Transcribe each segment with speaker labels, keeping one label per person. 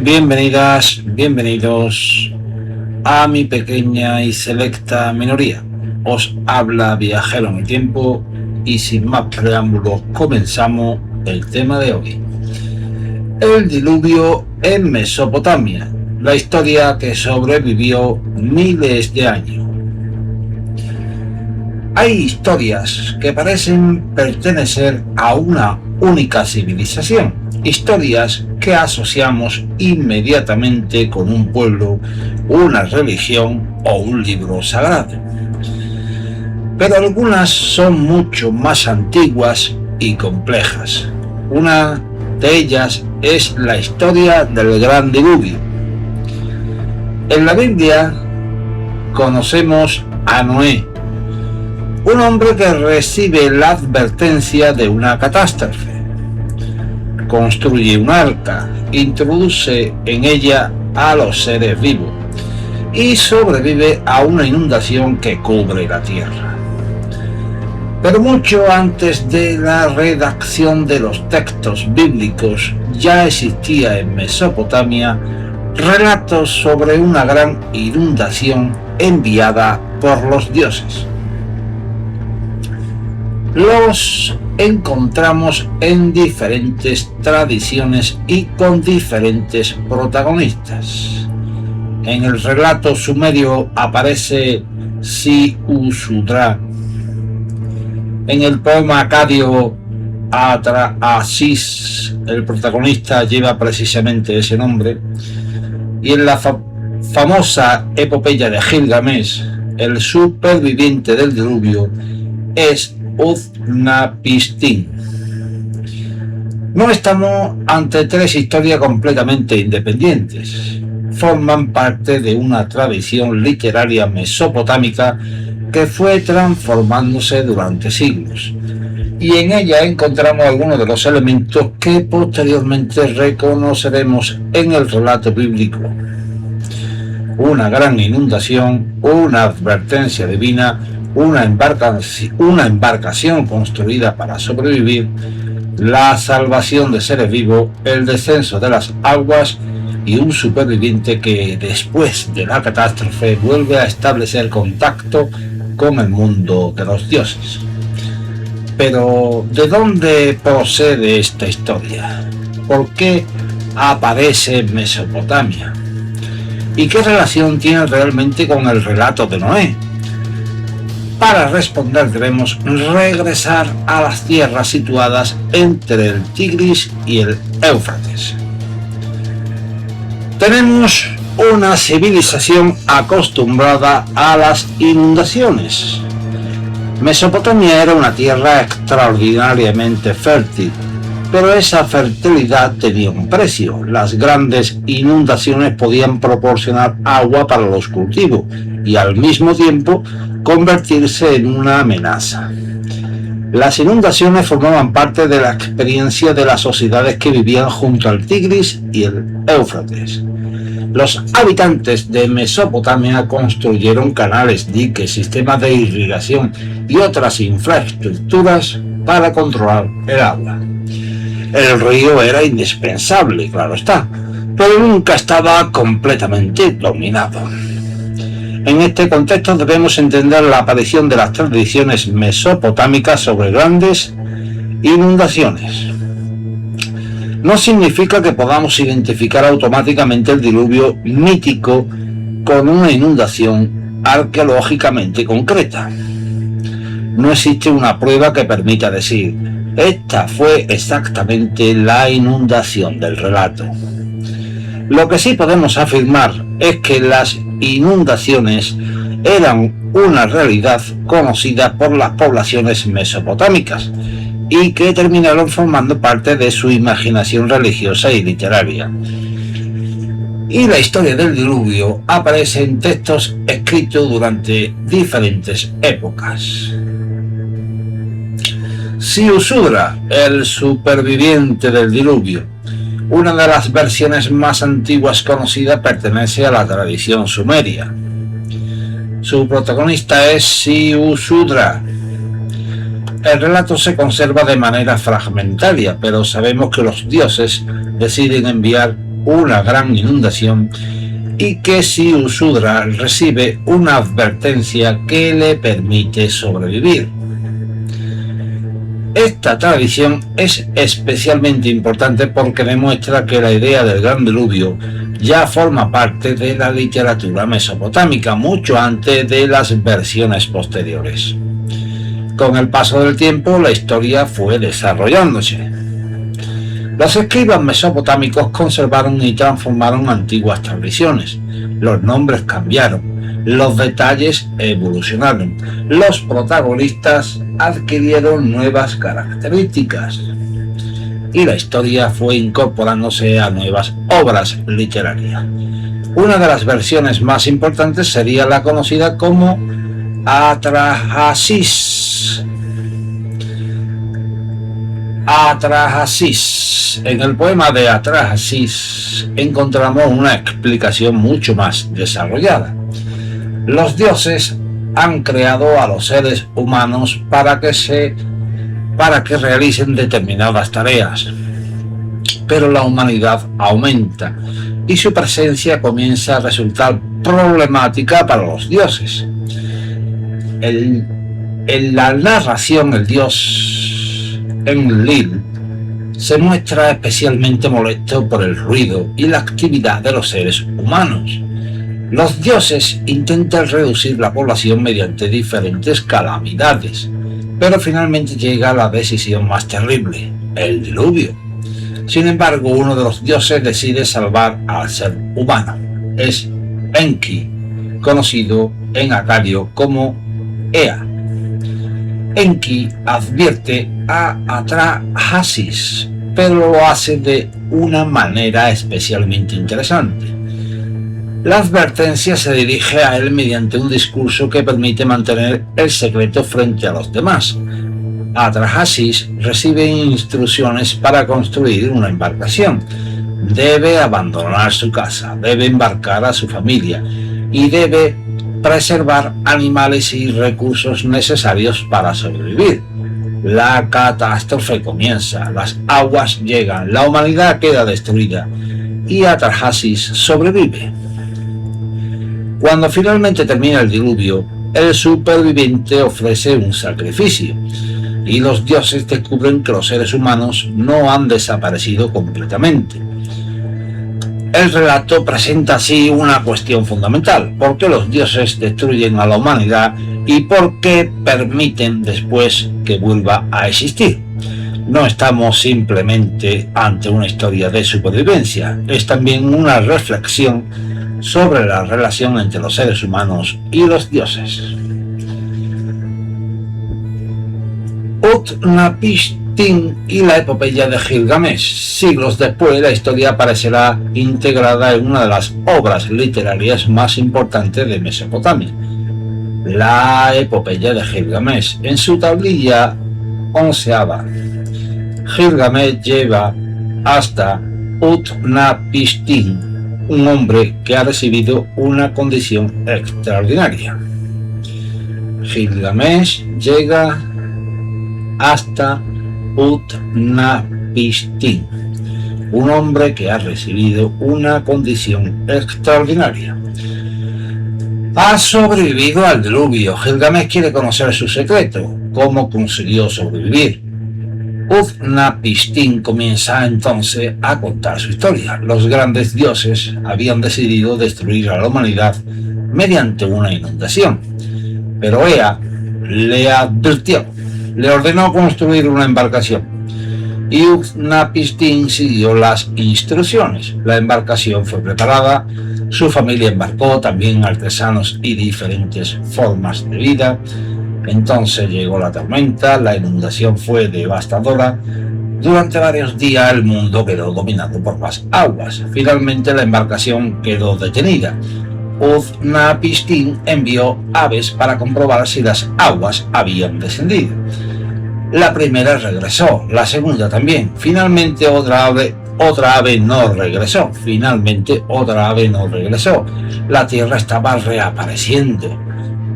Speaker 1: Bienvenidas, bienvenidos a mi pequeña y selecta minoría. Os habla Viajero en el Tiempo y sin más preámbulos comenzamos el tema de hoy. El diluvio en Mesopotamia, la historia que sobrevivió miles de años. Hay historias que parecen pertenecer a una única civilización, historias que asociamos inmediatamente con un pueblo, una religión o un libro sagrado. Pero algunas son mucho más antiguas y complejas. Una de ellas es la historia del Gran Diluvio. En la Biblia conocemos a Noé, un hombre que recibe la advertencia de una catástrofe. Construye un arca, introduce en ella a los seres vivos y sobrevive a una inundación que cubre la tierra. Pero mucho antes de la redacción de los textos bíblicos ya existía en Mesopotamia relatos sobre una gran inundación enviada por los dioses. Los encontramos en diferentes tradiciones y con diferentes protagonistas. En el relato sumerio aparece Si-Usudra. En el poema acadio Atra-Asis, el protagonista lleva precisamente ese nombre. Y en la famosa epopeya de Gilgamesh, el superviviente del diluvio es Utnapishtim. No estamos ante tres historias completamente independientes. Forman parte de una tradición literaria mesopotámica que fue transformándose durante siglos. Y en ella encontramos algunos de los elementos que posteriormente reconoceremos en el relato bíblico. Una gran inundación, una advertencia divina, una embarcación construida para sobrevivir, la salvación de seres vivos, el descenso de las aguas y un superviviente que después de la catástrofe vuelve a establecer contacto con el mundo de los dioses. Pero, ¿de dónde procede esta historia? ¿Por qué aparece en Mesopotamia? ¿Y qué relación tiene realmente con el relato de Noé? Para responder debemos regresar a las tierras situadas entre el Tigris y el Éufrates. Tenemos una civilización acostumbrada a las inundaciones. Mesopotamia era una tierra extraordinariamente fértil, pero esa fertilidad tenía un precio. Las grandes inundaciones podían proporcionar agua para los cultivos y al mismo tiempo convertirse en una amenaza. Las inundaciones formaban parte de la experiencia de las sociedades que vivían junto al Tigris y el Éufrates. Los habitantes de Mesopotamia construyeron canales, diques, sistemas de irrigación y otras infraestructuras para controlar el agua. El río era indispensable, claro está, pero nunca estaba completamente dominado. En este contexto debemos entender la aparición de las tradiciones mesopotámicas sobre grandes inundaciones. No significa que podamos identificar automáticamente el diluvio mítico con una inundación arqueológicamente concreta. No existe una prueba que permita decir, esta fue exactamente la inundación del relato. Lo que sí podemos afirmar es que las inundaciones eran una realidad conocida por las poblaciones mesopotámicas y que terminaron formando parte de su imaginación religiosa y literaria. Y la historia del diluvio aparece en textos escritos durante diferentes épocas. Si-Usudra, el superviviente del diluvio. Una de las versiones más antiguas conocidas pertenece a la tradición sumeria. Su protagonista es Si-Usudra. El relato se conserva de manera fragmentaria, pero sabemos que los dioses deciden enviar una gran inundación y que Ziusudra recibe una advertencia que le permite sobrevivir. Esta tradición es especialmente importante porque demuestra que la idea del gran diluvio ya forma parte de la literatura mesopotámica mucho antes de las versiones posteriores. Con el paso del tiempo, la historia fue desarrollándose. Los escribas mesopotámicos conservaron y transformaron antiguas tradiciones. Los nombres cambiaron, los detalles evolucionaron, los protagonistas adquirieron nuevas características y la historia fue incorporándose a nuevas obras literarias. Una de las versiones más importantes sería la conocida como Atrahasis. En el poema de Atrahasis encontramos una explicación mucho más desarrollada. Los dioses han creado a los seres humanos para que realicen determinadas tareas, pero la humanidad aumenta y su presencia comienza a resultar problemática para los dioses. En la narración, el dios Enlil se muestra especialmente molesto por el ruido y la actividad de los seres humanos. Los dioses intentan reducir la población mediante diferentes calamidades, pero finalmente llega la decisión más terrible, el diluvio. Sin embargo, uno de los dioses decide salvar al ser humano. Es Enki, conocido en acadio como Ea. Enki advierte a Atrahasis, pero lo hace de una manera especialmente interesante. La advertencia se dirige a él mediante un discurso que permite mantener el secreto frente a los demás. Atrahasis recibe instrucciones para construir una embarcación. Debe abandonar su casa, debe embarcar a su familia y debe preservar animales y recursos necesarios para sobrevivir. La catástrofe comienza, las aguas llegan, la humanidad queda destruida y Atrahasis sobrevive. Cuando finalmente termina el diluvio, el superviviente ofrece un sacrificio y los dioses descubren que los seres humanos no han desaparecido completamente. El relato presenta así una cuestión fundamental: ¿por qué los dioses destruyen a la humanidad y por qué permiten después que vuelva a existir? No estamos simplemente ante una historia de supervivencia, es también una reflexión sobre la relación entre los seres humanos y los dioses. Utnapishtim y la epopeya de Gilgamesh. Siglos después, la historia aparecerá integrada en una de las obras literarias más importantes de Mesopotamia, la epopeya de Gilgamesh. En su tablilla 11ª, Gilgamesh lleva hasta Utnapishtim, un hombre que ha recibido una condición extraordinaria. Gilgamesh llega hasta Utnapishtim, un hombre que ha recibido una condición extraordinaria. Ha sobrevivido al diluvio. Gilgamesh quiere conocer su secreto, cómo consiguió sobrevivir. Utnapishtim comienza entonces a contar su historia. Los grandes dioses habían decidido destruir a la humanidad mediante una inundación, pero Ea le advirtió, le ordenó construir una embarcación y Utnapishtim siguió las instrucciones. La embarcación fue preparada, su familia embarcó, también artesanos y diferentes formas de vida. Entonces llegó la tormenta, la inundación fue devastadora. Durante varios días el mundo quedó dominado por las aguas. Finalmente la embarcación quedó detenida. Utnapishtim envió aves para comprobar si las aguas habían descendido. La primera regresó, la segunda también. Finalmente otra ave no regresó. La tierra estaba reapareciendo.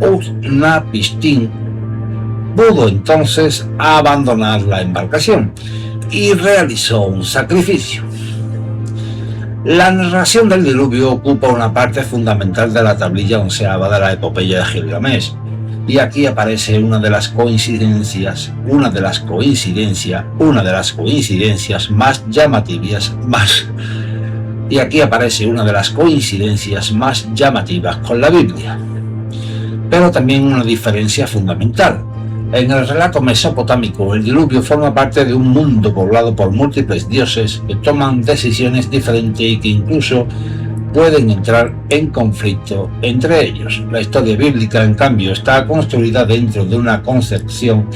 Speaker 1: Utnapishtim pudo entonces abandonar la embarcación y realizó un sacrificio. La narración del diluvio ocupa una parte fundamental de la tablilla onceava de la epopeya de Gilgamesh, y aquí aparece una de las coincidencias más llamativas con la Biblia. Pero también una diferencia fundamental. En el relato mesopotámico, el diluvio forma parte de un mundo poblado por múltiples dioses que toman decisiones diferentes y que incluso pueden entrar en conflicto entre ellos. La historia bíblica, en cambio, está construida dentro de una concepción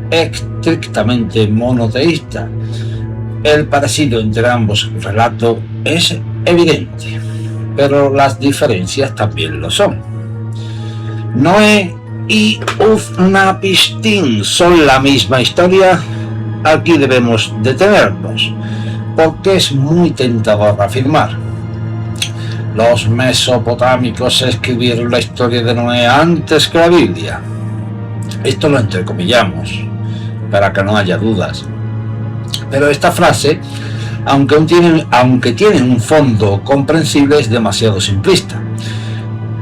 Speaker 1: estrictamente monoteísta. El parecido entre ambos relatos es evidente, pero las diferencias también lo son. Noé y Utnapishtim son la misma historia. Aquí debemos detenernos, porque es muy tentador afirmar: los mesopotámicos escribieron la historia de Noé antes que la Biblia. Esto lo entrecomillamos, para que no haya dudas. Pero esta frase, aunque tiene un fondo comprensible, es demasiado simplista.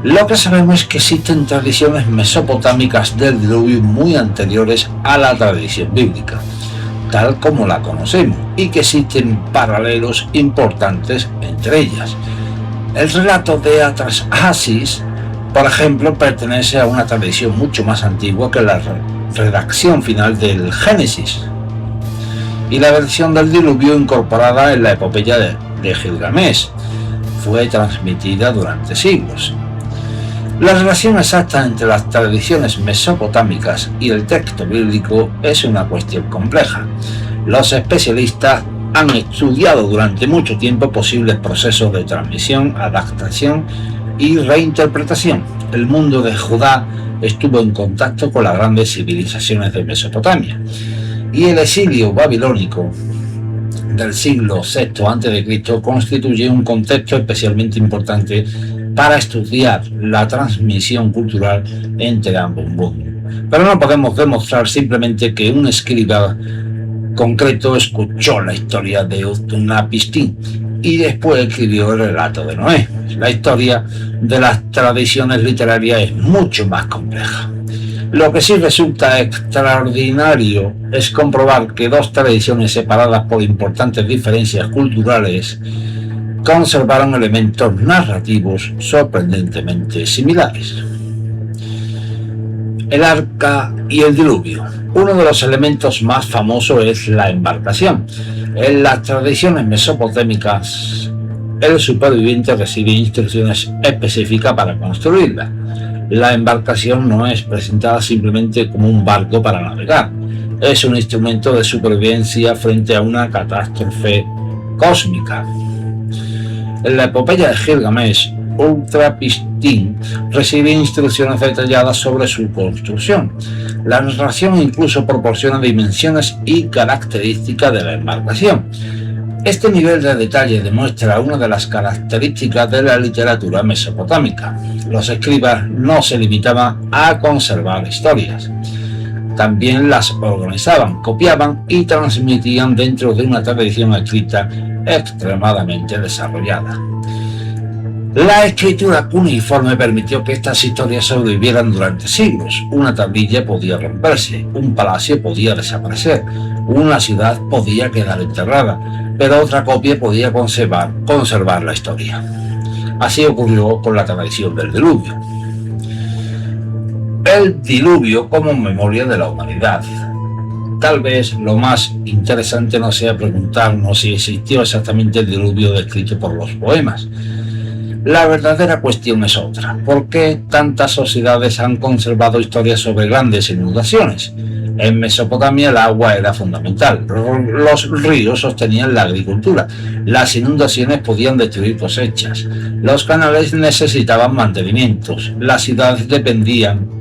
Speaker 1: Lo que sabemos es que existen tradiciones mesopotámicas del diluvio muy anteriores a la tradición bíblica, tal como la conocemos, y que existen paralelos importantes entre ellas. El relato de Atrahasis, por ejemplo, pertenece a una tradición mucho más antigua que la redacción final del Génesis y la versión del diluvio incorporada en la epopeya de Gilgamesh fue transmitida durante siglos. La relación exacta entre las tradiciones mesopotámicas y el texto bíblico es una cuestión compleja. Los especialistas han estudiado durante mucho tiempo posibles procesos de transmisión, adaptación y reinterpretación. El mundo de Judá estuvo en contacto con las grandes civilizaciones de Mesopotamia, y el exilio babilónico del siglo VI a.C. constituye un contexto especialmente importante para estudiar la transmisión cultural entre ambos mundos. Pero no podemos demostrar simplemente que un escriba concreto escuchó la historia de Utnapishtim y después escribió el relato de Noé. La historia de las tradiciones literarias es mucho más compleja. Lo que sí resulta extraordinario es comprobar que dos tradiciones separadas por importantes diferencias culturales conservaron elementos narrativos sorprendentemente similares. El arca y el diluvio. Uno de los elementos más famosos es la embarcación. En las tradiciones mesopotámicas, el superviviente recibe instrucciones específicas para construirla. La embarcación no es presentada simplemente como un barco para navegar. Es un instrumento de supervivencia frente a una catástrofe cósmica. En la epopeya de Gilgamesh, Utnapishtim recibe instrucciones detalladas sobre su construcción. La narración incluso proporciona dimensiones y características de la embarcación. Este nivel de detalle demuestra una de las características de la literatura mesopotámica. Los escribas no se limitaban a conservar historias. También las organizaban, copiaban y transmitían dentro de una tradición escrita extremadamente desarrollada. La escritura cuneiforme permitió que estas historias sobrevivieran durante siglos. Una tablilla podía romperse, un palacio podía desaparecer, una ciudad podía quedar enterrada, pero otra copia podía conservar la historia. Así ocurrió con la tradición del diluvio. El diluvio como memoria de la humanidad. Tal vez lo más interesante no sea preguntarnos si existió exactamente el diluvio descrito por los poemas. La verdadera cuestión es otra. ¿Por qué tantas sociedades han conservado historias sobre grandes inundaciones? En Mesopotamia el agua era fundamental. Los ríos sostenían la agricultura. Las inundaciones podían destruir cosechas. Los canales necesitaban mantenimientos. Las ciudades dependían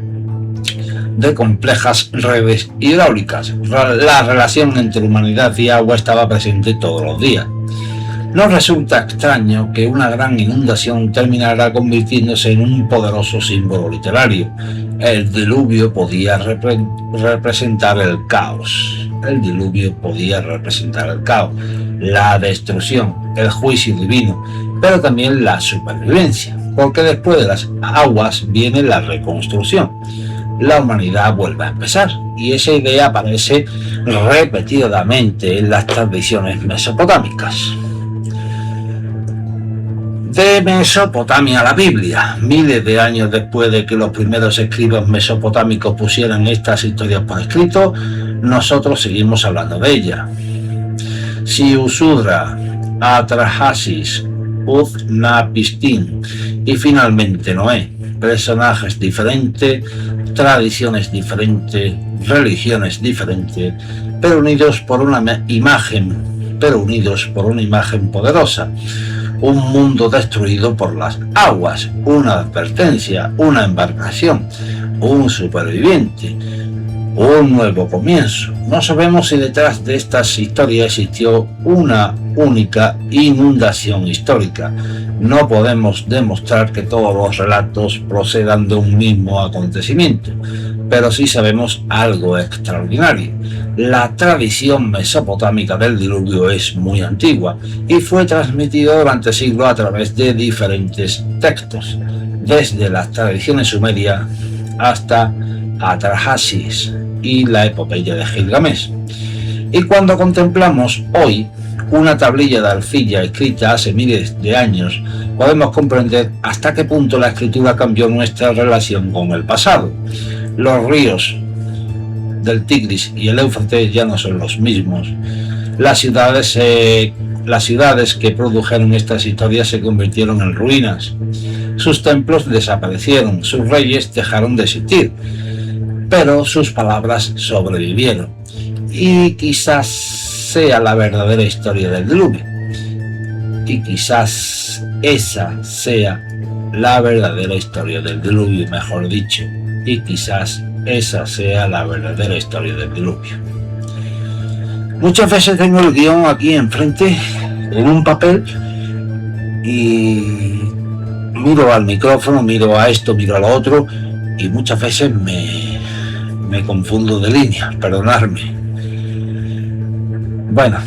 Speaker 1: de complejas redes hidráulicas. La relación entre humanidad y agua estaba presente todos los días. No resulta extraño que una gran inundación terminara convirtiéndose en un poderoso símbolo literario. El diluvio podía representar el caos. El diluvio podía representar el caos, la destrucción, el juicio divino, pero también la supervivencia, porque después de las aguas viene la reconstrucción. La humanidad vuelve a empezar, y esa idea aparece repetidamente en las tradiciones mesopotámicas. De Mesopotamia a la Biblia. Miles de años después de que los primeros escribas mesopotámicos pusieran estas historias por escrito, nosotros seguimos hablando de ella. Siusudra, Atrahasis, Utnapishtim y finalmente Noé. Personajes diferentes, tradiciones diferentes, religiones diferentes, pero unidos por una imagen poderosa. Un mundo destruido por las aguas, una advertencia, una embarcación, un superviviente, un nuevo comienzo. No sabemos si detrás de estas historias existió una única inundación histórica. No podemos demostrar que todos los relatos procedan de un mismo acontecimiento, pero sí sabemos algo extraordinario. La tradición mesopotámica del diluvio es muy antigua y fue transmitida durante siglos a través de diferentes textos, desde las tradiciones sumerias hasta Atrahasis y la epopeya de Gilgamesh. Y cuando contemplamos hoy una tablilla de arcilla escrita hace miles de años, podemos comprender hasta qué punto la escritura cambió nuestra relación con el pasado. Los ríos del Tigris y el Éufrates ya no son los mismos. Las ciudades que produjeron estas historias se convirtieron en ruinas. Sus templos desaparecieron, sus reyes dejaron de existir, pero sus palabras sobrevivieron. Y quizás sea la verdadera historia del diluvio. Y quizás esa sea la verdadera historia del diluvio, mejor dicho. Y quizás esa sea la verdadera historia del diluvio. Muchas veces tengo el guión aquí enfrente, en un papel, y miro al micrófono, miro a esto, miro a lo otro, y muchas veces me confundo de línea, perdonadme. Bueno,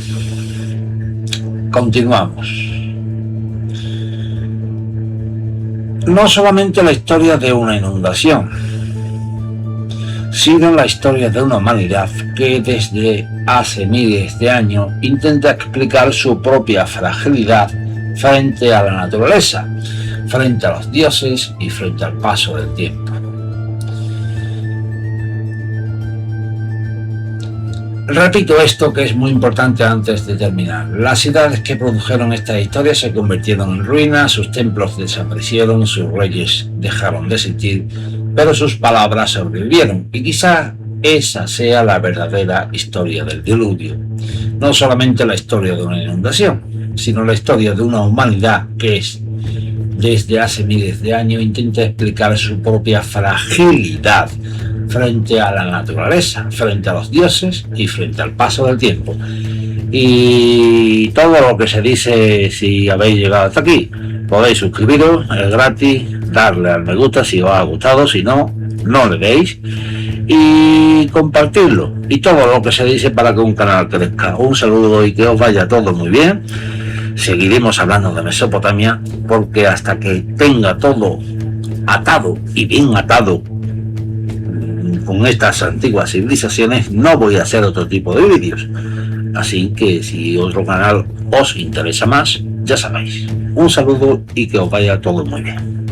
Speaker 1: continuamos. No solamente la historia de una inundación, sino la historia de una humanidad que desde hace miles de años intenta explicar su propia fragilidad frente a la naturaleza, frente a los dioses y frente al paso del tiempo. Repito esto que es muy importante antes de terminar. Las ciudades que produjeron esta historia se convirtieron en ruinas, sus templos desaparecieron, sus reyes dejaron de existir, pero sus palabras sobrevivieron, y quizá esa sea la verdadera historia del diluvio. No solamente la historia de una inundación, sino la historia de una humanidad que desde hace miles de años intenta explicar su propia fragilidad frente a la naturaleza, frente a los dioses y frente al paso del tiempo. Y todo lo que se dice, si habéis llegado hasta aquí, podéis suscribiros, es gratis, darle al me gusta si os ha gustado, si no, no le deis, y compartirlo, y todo lo que se dice para que un canal crezca. Un saludo y que os vaya todo muy bien. Seguiremos hablando de Mesopotamia, porque hasta que tenga todo atado y bien atado con estas antiguas civilizaciones, no voy a hacer otro tipo de vídeos. Así que si otro canal os interesa más, ya sabéis. Un saludo y que os vaya todo muy bien.